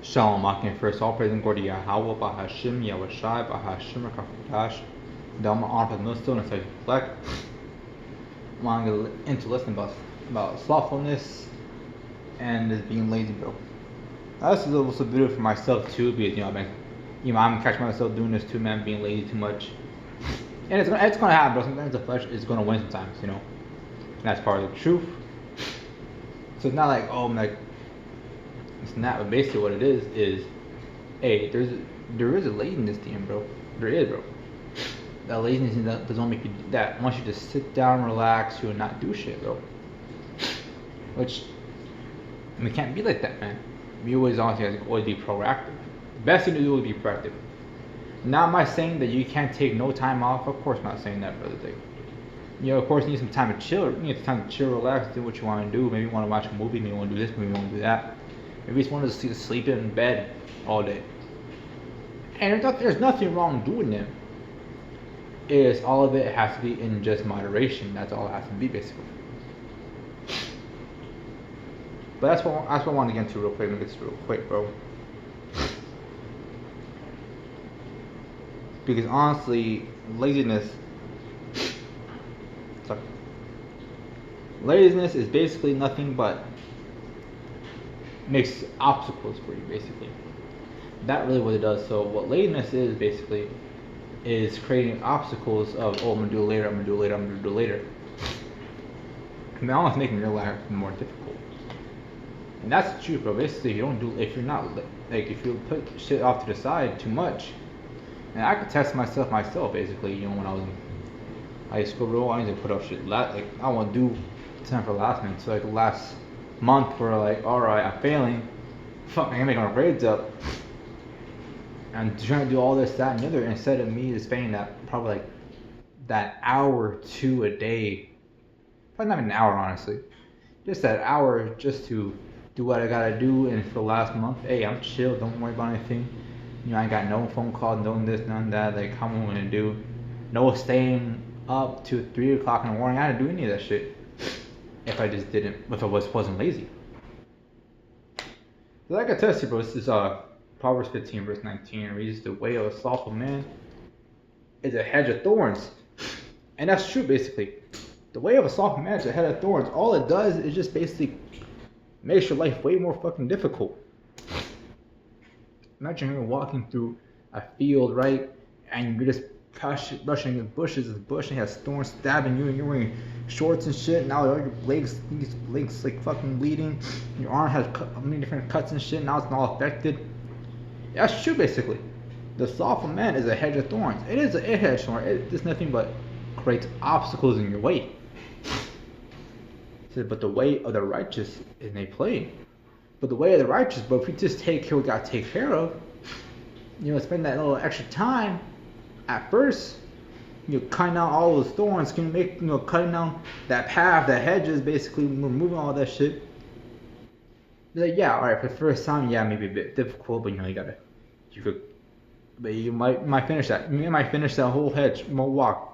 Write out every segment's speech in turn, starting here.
Shalom Akim first, all praise and glory to Yahweh, Bahashim, Yahushai, Bahashim, Rakafadash. Dama honor for the millstone and say black. I'm going to get into listening about slothfulness and just being lazy, bro. This is also a video for myself too, because I'm catching myself doing this too, man, being lazy too much. And it's gonna happen, bro. Sometimes the flesh is gonna win sometimes, and that's part of the truth. So it's not like, oh, I'm like, it's not, but basically what it is, hey, there is a laziness to him, bro. There is, bro. That laziness that doesn't make you that wants you to sit down, relax, you and not do shit, bro. Which we can't be like that, man. We always always be proactive. The best thing to do is be proactive. Now, am I saying that you can't take no time off? Of course, I'm not saying that, brother. Of course, you need some time to chill. You need some time to chill, relax, do what you want to do. Maybe you want to watch a movie. Maybe you want to do this. Maybe you want to do that. Maybe you just want to sleep in bed all day. And there's nothing wrong doing it. Is all of it has to be in just moderation. That's all it has to be, basically. But that's what I want to get into real quick. Let me get this real quick, bro. Because honestly, laziness is basically nothing but makes obstacles for you, basically. That's really what it does. So what laziness is basically is creating obstacles of, oh, I'm gonna do it later, I'm gonna do it later, I'm gonna do it later. And almost making your life more difficult. And that's the truth, bro. Basically, if you put shit off to the side too much, and I could test myself, basically, when I was in high school, bro, I used to put up shit, I want to do time for last minute, so the last month, we're like, alright, I'm failing, fuck, I can make my grades up, and trying to do all this, that, and the other, instead of me just spending that hour or two a day, probably not even an hour, honestly, just that hour just to do what I gotta do. And for the last month, hey, I'm chill, don't worry about anything. I ain't got no phone calls, no this, none that. Like, how am I gonna do? No staying up to 3 o'clock in the morning. I didn't do any of that shit if I wasn't lazy. So like I tell you, bro, this is Proverbs 15 verse 19. It reads, the way of a slothful man is a hedge of thorns. And that's true, basically. The way of a slothful man is a hedge of thorns. All it does is just basically makes your life way more fucking difficult. Imagine you're walking through a field, right? And you're just brushing against bushes, and the bush has thorns stabbing you, and you're wearing shorts and shit. Now all your legs like fucking bleeding. Your arm has many different cuts and shit. Now it's all affected. That's true, basically. The slothful man is a hedge of thorns. It is a hedge thorn. It's nothing but creates obstacles in your way. But the way of the righteous is a plain. But the way of the righteous, but if we just take care of what we gotta take care of, spend that little extra time at first, cutting out all those thorns, can make cutting down that path, that hedges, basically removing all that shit. Like, yeah, alright, for the first time, yeah, maybe a bit difficult, but you might finish that. You might finish that whole hedge, walk.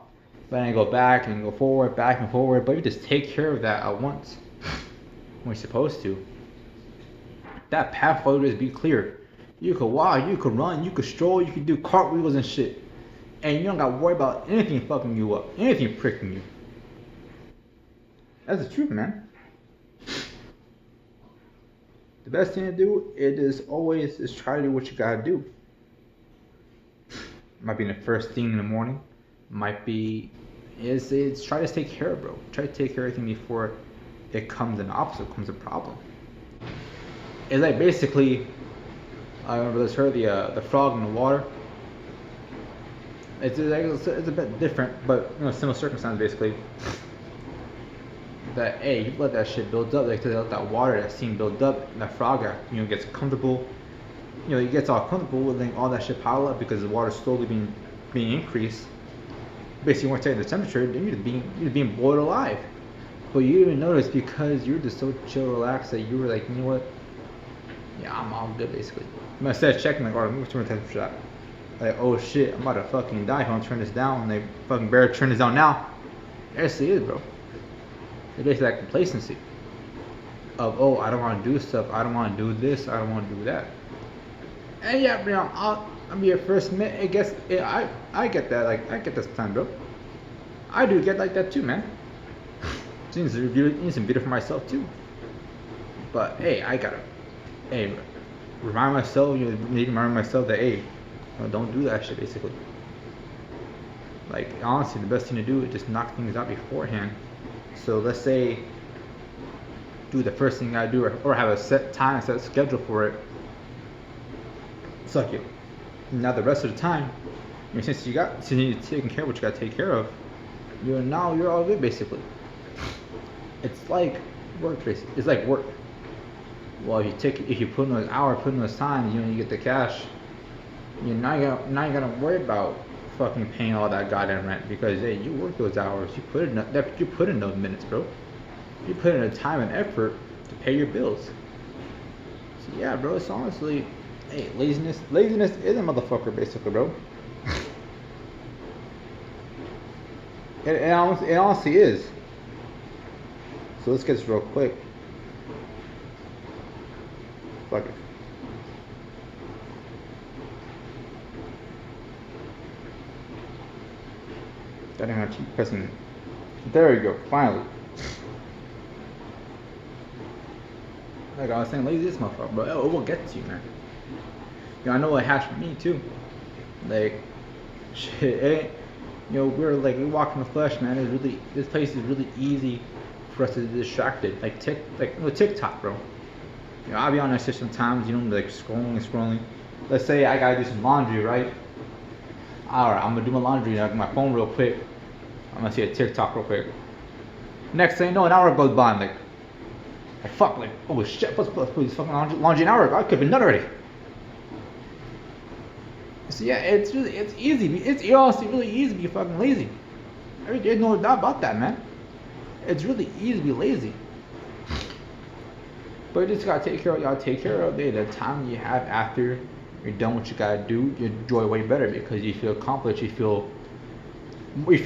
But then I go back and go forward, back and forward. But you just take care of that at once when you're supposed to. That path will just be clear. You could walk, you could run, you could stroll, you could do cartwheels and shit. And you don't got to worry about anything fucking you up, anything pricking you. That's the truth, man. The best thing to do is always try to do what you gotta do. Might be the first thing in the morning. Might be it's try to take care of, bro. Try to take care of everything before it comes an obstacle, comes a problem. It's like basically, I remember this heard the frog in the water. It's a bit different, but similar circumstances basically. That you let that shit build up, like let that water, that steam build up, that frog gets comfortable. He gets all comfortable, and then all that shit pile up because the water's slowly being increased. Basically, once you take the temperature, then you're being boiled alive. But you didn't even notice because you're just so chill, relaxed that you were like, you know what? Yeah, I'm all good, basically. And instead of checking, like, alright, let me turn the temperature up. Like, oh shit, I'm about to fucking die if I don't turn this down. And they fucking better turn this down now. It actually is, bro. It's basically that complacency of, oh, I don't want to do stuff, I don't want to do this, I don't want to do that. And yeah, you know, I'll be your first admit. I guess I get that. Like I get this time, bro. I do get like that too, man. Seems to be for myself too. But hey, I gotta, hey, remind myself. You know, need to remind myself that hey, you know, don't do that shit. Basically, like honestly, the best thing to do is just knock things out beforehand. So let's say, do the first thing I do, or have a set time, set schedule for it. Suck it. Now the rest of the time, I mean, since you're taking care of what you gotta take care of, you're all good basically. It's like work basically. It's like work. Well, if you put in those hours, put in those time, you get the cash. You're not gonna worry about fucking paying all that goddamn rent because hey, you work those hours. You put in those minutes, bro. You put in the time and effort to pay your bills. So yeah, bro. It's honestly, hey, laziness is a motherfucker, basically, bro. It honestly is. So let's get this real quick. Fuck it. That ain't keep pressing. There we go. Finally. Like I was saying, lazy this motherfucker, bro. It will get to you, man. You know, I know it has for me too. Like, shit, it ain't. You know, we walk in the flesh, man. This place is really easy for us to be distracted. Like TikTok, bro. You know, I'll be on that shit sometimes. You know, like scrolling. Let's say I gotta do some laundry, right? Alright, I'm gonna do my laundry on my phone real quick. I'm gonna see a TikTok real quick. Next thing you know, an hour goes by. I'm like fuck, like, oh shit, let's put this fucking laundry an hour ago. I could have been done already. So yeah, it's easy. It's honestly really easy to be fucking lazy. There's no doubt about that, man. It's really easy to be lazy. But you just gotta take care of it. The time you have after you're done what you gotta do, you enjoy way better because you feel accomplished. You feel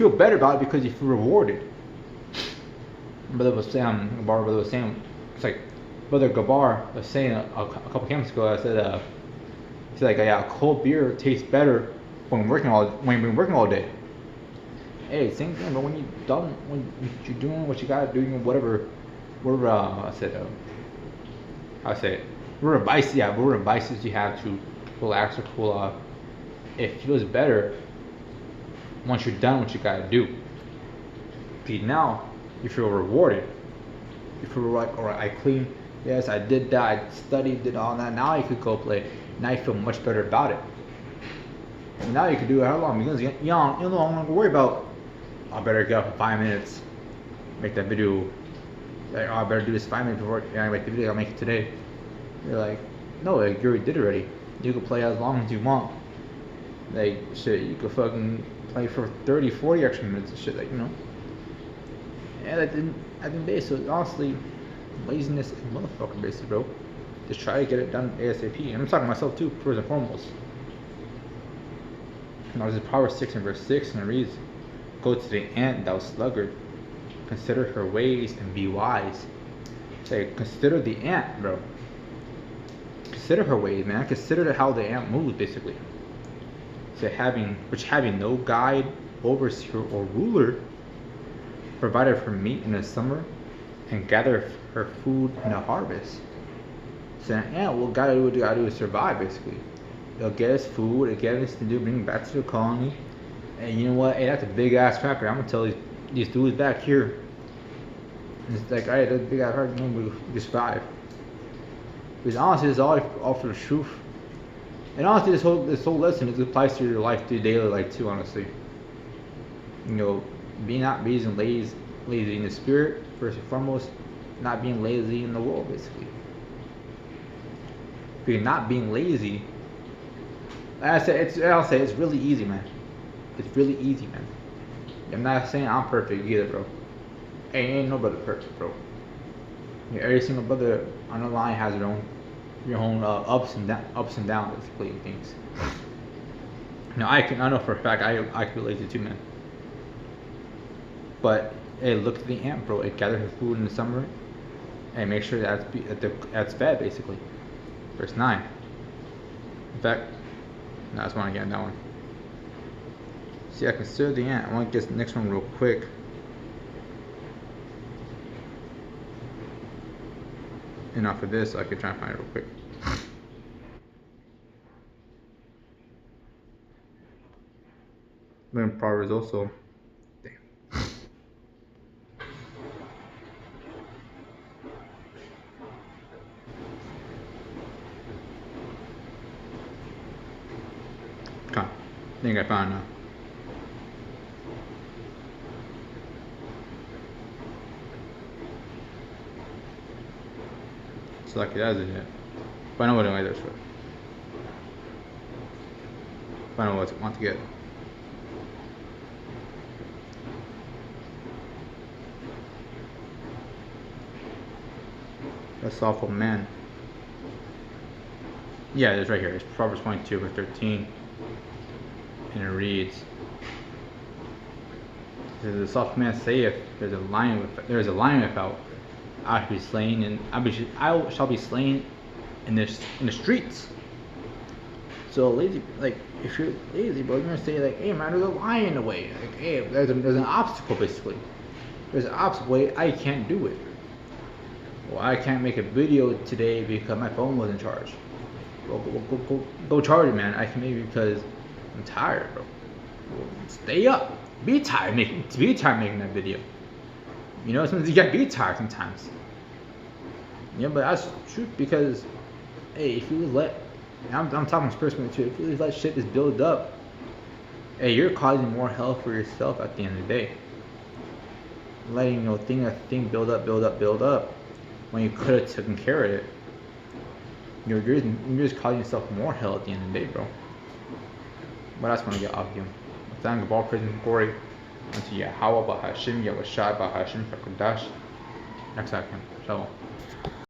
better about it because you feel rewarded. Brother was saying, it's like Brother Gabar was saying a couple camps ago. I said, he's like, yeah, a cold beer tastes better when you're working all day. Hey, same thing, but when you're doing what you gotta do, whatever advices you have to relax or cool off, it feels better once you're done what you gotta do. Because now you feel rewarded. You feel like, alright, I cleaned, yes, I did that, I studied, did all that, now you could go play. Now you feel much better about it. And now you can do it how long? Because you don't longer worry about, I better get up in 5 minutes, make that video. Like, oh, I better do this 5 minutes before I make the video. I'll make it today. You're like, no, like, you already did it already. You can play as long as you want. Like, shit, you could fucking play for 30, 40 extra minutes and shit, like, you know. And at the end of the day, so honestly, laziness is a motherfucker, basically, bro. Just try to get it done ASAP. And I'm talking to myself too, first and foremost. Now, this is Proverbs 6 and verse 6, and it reads, go to the ant, thou sluggard. Consider her ways and be wise. Say, consider the ant, bro. Consider her ways, man. Consider how the ant moves, basically. Say, having no guide, overseer, or ruler, provided her meat in the summer, and gather her food in the harvest. So an ant will gotta do what you gotta do to survive, basically. It'll get us food, it'll get us to do, bring it back to the colony. And you know what? Hey, that's a big ass cracker. I'm gonna tell these dudes back here. It's like, alright, that's a big ass cracker. We survive. Because honestly, it's all for the truth. And honestly, this whole lesson applies to your life, to your daily life too. Honestly, you know, not being lazy in the spirit first and foremost, not being lazy in the world, basically. Because not being lazy, like I said, I'll say it's really easy, man. It's really easy, man. I'm not saying I'm perfect either, bro. Ain't no brother perfect, bro. Yeah, every single brother on the line has your own ups and downs, basically, things. Now I know for a fact I could be lazy too, man. But hey, look at the ant, bro. It gathers her food in the summer and make sure that's fed, basically. Verse 9. In fact, no, I just want to get that one. See, I consider the end. I want to get the next one real quick. And off of this, I could try and find it real quick. Then Proverbs also. Damn. Okay. I think I found it now. So lucky that isn't it. But I know what I like this for. I know what I want to get. That's awful, man. Yeah, it's right here. It's Proverbs 22 verse 13. And it reads, "Does the soft man saith, there is a lion without, I shall be slain, and I shall be slain in the streets." So lazy, like if you're lazy, bro, you're gonna say like, "Hey man, there's a lion in the way. Like, hey, there's an obstacle basically. There's an obstacle. I can't do it. Well, I can't make a video today because my phone wasn't charged. Go charge it, man. I can make it because I'm tired, bro. Well, stay up. Be tired making that video. You know, sometimes you gotta be tired sometimes. Yeah, but that's true because, hey, if you let, I'm talking personally too. If you just let shit just build up, hey, you're causing more hell for yourself at the end of the day. Letting thing build up, when you could have taken care of it. You're just causing yourself more hell at the end of the day, bro. But I just want to get off you. Thank God, all praise and glory unto Yahweh, Bahashim, Yahushua, Bahashim, Hakodash. Next second. Shalom.